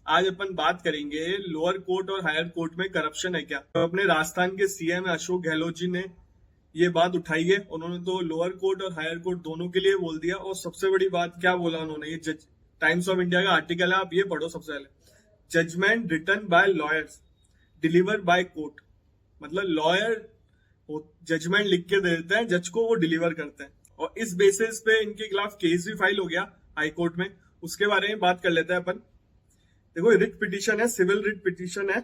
आज अपन बात करेंगे लोअर कोर्ट और हायर कोर्ट में करप्शन है क्या। तो अपने राजस्थान के सीएम अशोक गहलोत जी ने ये बात उठाई है। उन्होंने तो लोअर कोर्ट और हायर कोर्ट दोनों के लिए बोल दिया। और सबसे बड़ी बात क्या बोला उन्होंने, ये टाइम्स ऑफ इंडिया का आर्टिकल है, आप ये पढ़ो सबसे पहले। Judgement written by lawyers deliver by court. मतलब लॉयर जजमेंट लिख के दे देते हैं, जज को वो डिलीवर करते हैं। और इस बेसिस पे इनके खिलाफ केस भी फाइल हो गया हाई कोर्ट में। उसके बारे में बात कर लेते हैं अपन। देखो, रिट पिटीशन है, सिविल रिट पिटीशन है।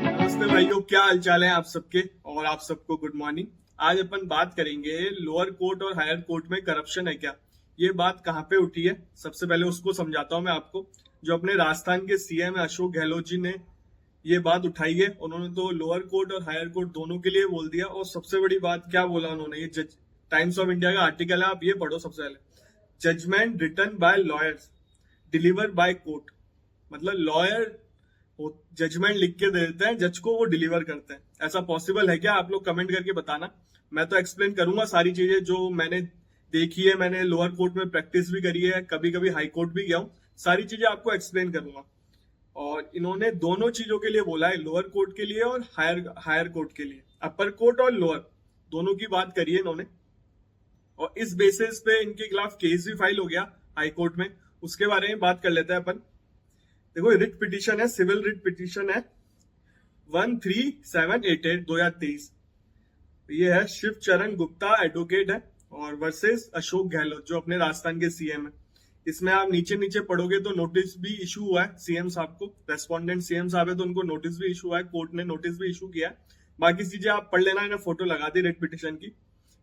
नमस्ते भाइयों, क्या हालचाल है आप सबके, और आप सबको गुड मॉर्निंग। आज अपन बात करेंगे लोअर कोर्ट और हायर कोर्ट में करप्शन है क्या। ये बात कहाँ पे उठी है, सबसे पहले उसको समझाता हूं मैं आपको। जो अपने राजस्थान के सीएम अशोक गहलोत जी ने ये बात उठाई है। उन्होंने तो लोअर कोर्ट और हायर कोर्ट दोनों के लिए बोल दिया। और सबसे बड़ी बात क्या बोला उन्होंने, ये टाइम्स ऑफ इंडिया का आर्टिकल है, आप ये पढ़ो सबसे पहले। Judgement written by lawyers deliver by court. मतलब लॉयर जजमेंट लिख के दे देते हैं, जज को वो डिलीवर करते हैं। ऐसा पॉसिबल है क्या? आप लोग कमेंट करके बताना। मैं तो एक्सप्लेन करूंगा सारी चीजें जो मैंने देखी है। मैंने लोअर कोर्ट में प्रैक्टिस भी करी है, कभी कभी हाई कोर्ट भी गया हूँ। सारी चीजें आपको एक्सप्लेन करूंगा। और इन्होंने दोनों चीजों के लिए बोला है, लोअर कोर्ट के लिए और हायर कोर्ट के लिए। अपर कोर्ट और लोअर दोनों की बात करी है इन्होंने। और इस बेसिस पे इनके खिलाफ केस भी फाइल हो गया हाई कोर्ट में। उसके बारे में बात कर लेते हैं अपन। देखो, रिट पिटीशन है, सिविल रिट पिटीशन है 13788 2023। ये है शिव चरण गुप्ता एडवोकेट है, और वर्सेस अशोक गहलोत जो अपने राजस्थान के सीएम है। इसमें आप नीचे नीचे पढ़ोगे तो नोटिस भी इशू हुआ है सीएम साहब को। रेस्पोंडेंट सीएम साहब है तो उनको नोटिस भी इशू हुआ है, कोर्ट ने नोटिस भी इशू किया है। बाकी चीजें आप पढ़ लेना, इन्हें फोटो लगा दी रिट पिटीशन की।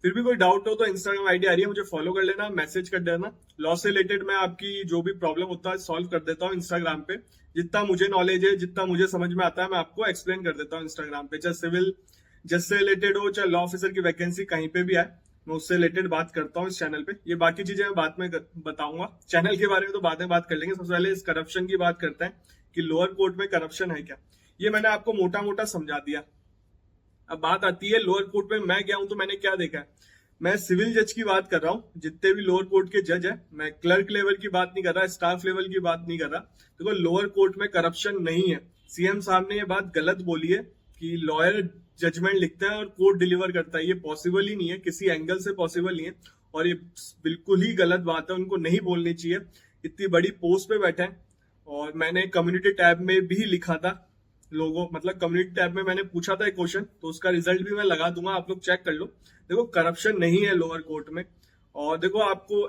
फिर भी कोई डाउट हो तो इंस्टाग्राम आईडी आ रही है, मुझे फॉलो कर लेना, मैसेज कर देना। लॉ से रिलेटेड मैं आपकी जो भी प्रॉब्लम होता है सॉल्व कर देता हूँ इंस्टाग्राम पे। जितना मुझे नॉलेज है, जितना मुझे समझ में आता है, मैं आपको एक्सप्लेन कर देता हूँ इंस्टाग्राम पे। चाहे सिविल जज से रिलेटेड हो, चाहे लॉ ऑफिसर की वैकेंसी कहीं पे भी आए, मैं उससे रिलेटेड बात करता हूँ इस चैनल पे। ये बाकी चीजें मैं बाद में बताऊंगा। चैनल के बारे में तो बाद में बात कर लेंगे। सबसे पहले इस करप्शन की बात करते हैं कि लोअर कोर्ट में करप्शन है क्या। ये मैंने आपको मोटा मोटा समझा दिया। अब बात आती है लोअर कोर्ट में मैं गया हूं तो मैंने क्या देखा है। मैं सिविल जज की बात कर रहा हूँ। जितने भी लोअर कोर्ट के जज है, मैं क्लर्क लेवल की बात नहीं कर रहा, स्टाफ लेवल की बात नहीं कर रहा। देखो, लोअर कोर्ट में करप्शन नहीं है। सीएम साहब ने ये बात गलत बोली है कि लॉयर जजमेंट लिखता है और कोर्ट डिलीवर करता है। ये पॉसिबल ही नहीं है, किसी एंगल से पॉसिबल नहीं है। और ये बिल्कुल ही गलत बात है, उनको नहीं बोलनी चाहिए। इतनी बड़ी पोस्ट पे बैठे हैं। और मैंने कम्युनिटी टैब में भी लिखा था लोगों, मतलब कम्युनिटी टैब में मैंने पूछा था एक क्वेश्चन, तो उसका रिजल्ट भी मैं लगा दूंगा, आप लोग चेक कर लो। देखो, करप्शन नहीं है लोअर कोर्ट में। और देखो, आपको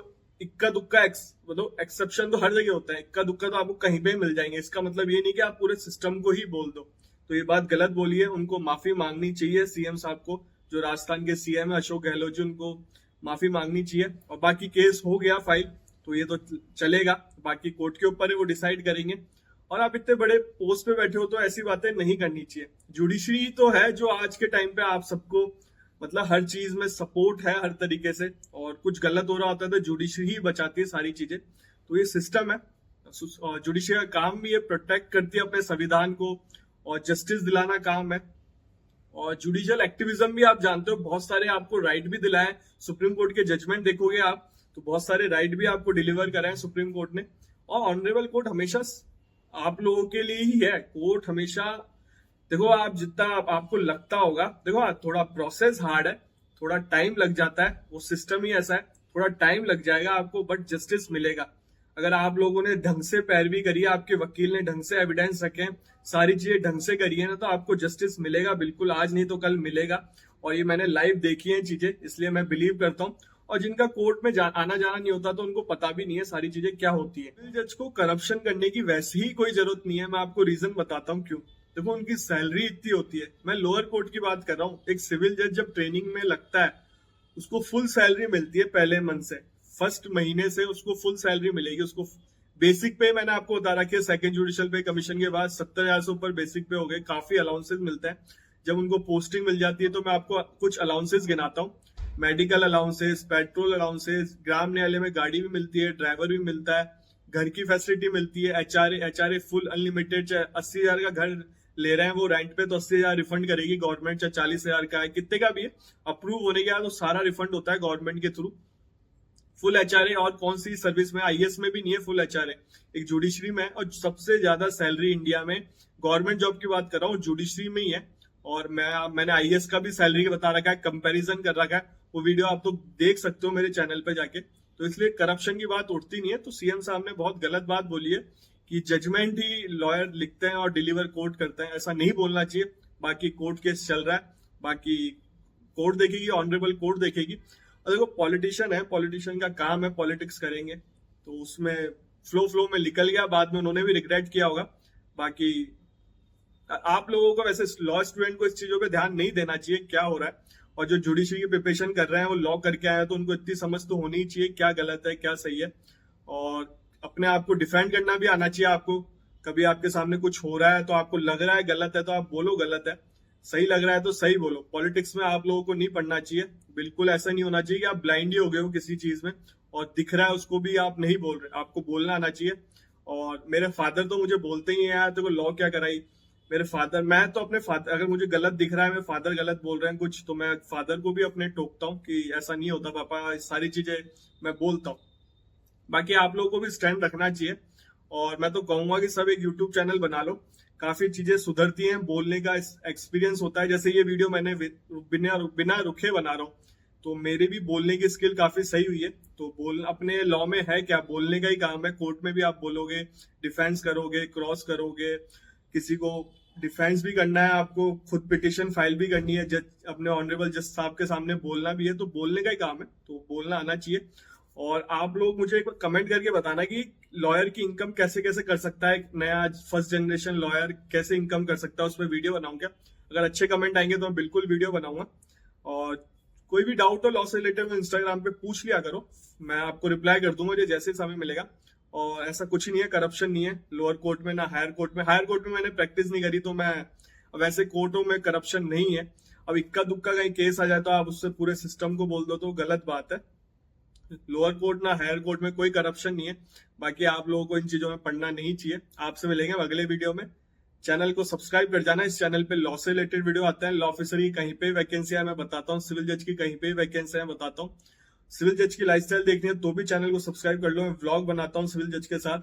इक्का दुक्का मतलब एक्सेप्शन तो हर जगह होता है, इक्का दुक्का तो आपको कहीं पे मिल जाएंगे। इसका मतलब ये नहीं कि आप पूरे सिस्टम को ही बोल दो। तो ये बात गलत बोली है, उनको माफी मांगनी चाहिए सीएम साहब को। जो राजस्थान के सीएम है अशोक गहलोत जी, उनको माफी मांगनी चाहिए। और बाकी केस हो गया फाइल, तो ये तो चलेगा। बाकी कोर्ट के ऊपर है, वो डिसाइड करेंगे। और आप इतने बड़े पोस्ट पे बैठे हो तो ऐसी बातें नहीं करनी चाहिए। जुडिशरी तो है जो आज के टाइम पे आप सबको मतलब हर चीज में सपोर्ट है हर तरीके से। और कुछ गलत हो रहा होता है तो जुडिशरी ही बचाती है सारी चीजें। तो ये सिस्टम है। जुडिशरी का काम भी ये प्रोटेक्ट करती है अपने संविधान को, और जस्टिस दिलाना काम है। और जुडिशियल एक्टिविज्म भी आप जानते हो, बहुत सारे आपको राइट भी दिलाए। सुप्रीम कोर्ट के जजमेंट देखोगे आप तो बहुत सारे राइट भी आपको डिलीवर कराए सुप्रीम कोर्ट ने। और ऑनरेबल कोर्ट हमेशा आप लोगों के लिए ही है। कोर्ट हमेशा, देखो, आप जितना आपको लगता होगा, देखो थोड़ा प्रोसेस हार्ड है, थोड़ा टाइम लग जाता है, वो सिस्टम ही ऐसा है। थोड़ा टाइम लग जाएगा आपको, बट जस्टिस मिलेगा। अगर आप लोगों ने ढंग से पैरवी करी है, आपके वकील ने ढंग से एविडेंस रखे, सारी चीजें ढंग से करी है ना, तो आपको जस्टिस मिलेगा बिल्कुल। आज नहीं तो कल मिलेगा। और ये मैंने लाइव देखी है चीजें, इसलिए मैं बिलीव करता हूँ। और जिनका कोर्ट में आना जाना नहीं होता तो उनको पता भी नहीं है सारी चीजें क्या होती है। जज को करप्शन करने की वैसे ही कोई जरूरत नहीं है। मैं आपको रीजन बताता हूँ क्यों। देखो, उनकी सैलरी इतनी होती है। मैं लोअर कोर्ट की बात कर रहा हूँ। एक सिविल जज जब ट्रेनिंग में लगता है, उसको फुल सैलरी मिलती है पहले मंथ से। फर्स्ट महीने से उसको फुल सैलरी मिलेगी। उसको बेसिक पे मैंने आपको बता रखी है, सेकंड जुडिशियल पे कमीशन के बाद 70,000 से ऊपर बेसिक पे हो गए। काफी अलाउंसेस मिलते हैं। जब उनको पोस्टिंग मिल जाती है तो मैं आपको कुछ अलाउंसेस गिनाता हूँ। मेडिकल अलाउंसेस, पेट्रोल अलाउंसेस, ग्राम न्यायालय में गाड़ी भी मिलती है, ड्राइवर भी मिलता है, घर की फैसिलिटी मिलती है, एचआरए फुल अनलिमिटेड। चाहे 80,000 का घर ले रहे हैं वो रेंट पे, तो 80,000 रिफंड करेगी गवर्नमेंट। चाहे 40,000 का है, कितने का भी है, अप्रूव होने के बाद तो सारा रिफंड होता है गवर्नमेंट के थ्रू। फुल एचआरए और कौन सी सर्विस में, आईएएस में भी नहीं है फुल एचआरए, एक जुडिशरी में है। और सबसे ज्यादा सैलरी इंडिया में गवर्नमेंट जॉब की बात कर रहा हूँ जुडिशरी में ही है। और मैंने आईएएस का भी सैलरी बता रखा है, कंपैरिजन कर रखा है, वो वीडियो आप तो देख सकते हो मेरे चैनल पे जाके। तो इसलिए करप्शन की बात उठती नहीं है। तो सीएम साहब ने बहुत गलत बात बोली है कि जजमेंट ही लॉयर लिखते हैं और डिलीवर कोर्ट करते हैं, ऐसा नहीं बोलना चाहिए। बाकी कोर्ट केस चल रहा है, बाकी कोर्ट देखेगी, ऑनरेबल कोर्ट देखेगी। और देखो पॉलिटिशियन है, पॉलिटिशियन का काम है पॉलिटिक्स करेंगे, तो उसमें फ्लो में निकल गया, बाद में उन्होंने भी रिग्रेट किया होगा। बाकी आप लोगों को वैसे लॉ स्टूडेंट को इस चीजों पे ध्यान नहीं देना चाहिए क्या हो रहा है। और जो जुडिशरी की प्रिपरेशन कर रहे हैं वो लॉ करके आए हैं, तो उनको इतनी समझ तो होनी ही चाहिए क्या गलत है क्या सही है। और अपने आप को डिफेंड करना भी आना चाहिए आपको। कभी आपके सामने कुछ हो रहा है तो आपको लग रहा है गलत है तो आप बोलो गलत है, सही लग रहा है तो सही बोलो। पॉलिटिक्स में आप लोगों को नहीं पढ़ना चाहिए, बिल्कुल ऐसा नहीं होना चाहिए कि आप ब्लाइंड ही हो गए हो किसी चीज में और दिख रहा है उसको भी आप नहीं बोल रहे, आपको बोलना आना चाहिए। और मेरे फादर तो मुझे बोलते ही हैं यार तेरे को लॉ क्या कराई। मेरे फादर, मैं तो अपने फादर, अगर मुझे गलत दिख रहा है, मेरे फादर गलत बोल रहे हैं कुछ, तो मैं फादर को भी अपने टोकता हूँ कि ऐसा नहीं होता पापा, सारी चीजें मैं बोलता हूँ। बाकी आप लोगों को भी स्टैंड रखना चाहिए। और मैं तो कहूंगा कि सब एक यूट्यूब चैनल बना लो, काफी चीजें सुधरती हैं, बोलने का एक्सपीरियंस होता है। जैसे ये वीडियो मैंने बिना रुके बना रहा हूँ, तो मेरी भी बोलने की स्किल काफी सही हुई है। तो बोल अपने लॉ में है क्या, बोलने का ही काम है। कोर्ट में भी आप बोलोगे, डिफेंस करोगे, क्रॉस करोगे, किसी को डिफेंस भी करना है, आपको खुद पिटिशन फाइल भी करनी है, जज अपने ऑनरेबल जज साहब के सामने बोलना भी है, तो बोलने का ही काम है, तो बोलना आना चाहिए। और आप लोग मुझे एक कमेंट करके बताना कि लॉयर की इनकम कैसे कैसे कर सकता है, एक नया फर्स्ट जनरेशन लॉयर कैसे इनकम कर सकता है, उस पर वीडियो बनाऊंगा। अगर अच्छे कमेंट आएंगे तो मैं बिल्कुल वीडियो बनाऊंगा। और कोई भी डाउट हो लॉ से रिलेटेड इंस्टाग्राम पे पूछ लिया करो, मैं आपको रिप्लाई कर दूंगा मुझे जैसे समय मिलेगा। और ऐसा कुछ ही नहीं है, करप्शन नहीं है लोअर कोर्ट में ना हायर कोर्ट में। हायर कोर्ट में मैंने प्रैक्टिस नहीं करी तो मैं, वैसे कोर्टों में करप्शन नहीं है। अब इक्का दुक्का कहीं केस आ जाए तो आप उससे पूरे सिस्टम को बोल दो तो गलत बात है। लोअर कोर्ट ना हायर कोर्ट में कोई करप्शन नहीं है। बाकी आप लोगों को इन चीजों में पढ़ना नहीं चाहिए। आपसे मिलेंगे अगले वीडियो में। चैनल को सब्सक्राइब कर जाना, इस चैनल पे लॉ से रिलेटेड वीडियो आता है। लॉ ऑफिसर की कहीं पे वैकेंसी है मैं बताता हूँ, सिविल जज की कहीं पे वैकेंसी है बताता हूँ। सिविल जज की लाइफस्टाइल देखनी है तो भी चैनल को सब्सक्राइब कर लो, मैं व्लॉग बनाता हूँ सिविल जज के साथ।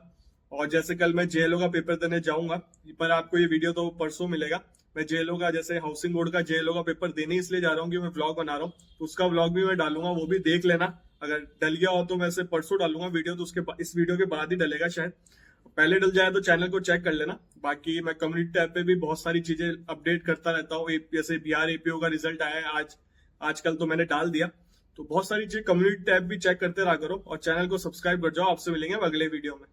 और जैसे कल मैं जेएलओ का पेपर देने जाऊंगा, पर आपको ये वीडियो तो परसों मिलेगा। मैं जेएलओ का, जैसे हाउसिंग बोर्ड का जेएलओ का पेपर देने इसलिए जा रहा हूँ कि मैं व्लॉग बना रहा हूँ, तो उसका व्लॉग भी मैं डालूंगा, वो भी देख लेना। अगर डल गया हो तो मैं से परसों डालूंगा वीडियो, तो उसके इस वीडियो के बाद ही डलेगा शायद। पहले डल जाए तो चैनल को चेक कर लेना। बाकी मैं कम्युनिटी टैब पे भी बहुत सारी चीजें अपडेट करता रहता हूँ, जैसे बिहार एपीओ का रिजल्ट आया है आज, आजकल तो मैंने डाल दिया। तो बहुत सारी चीज कम्युनिटी टैब भी चेक करते रहा करो और चैनल को सब्सक्राइब कर जाओ। आपसे मिलेंगे अगले वीडियो में।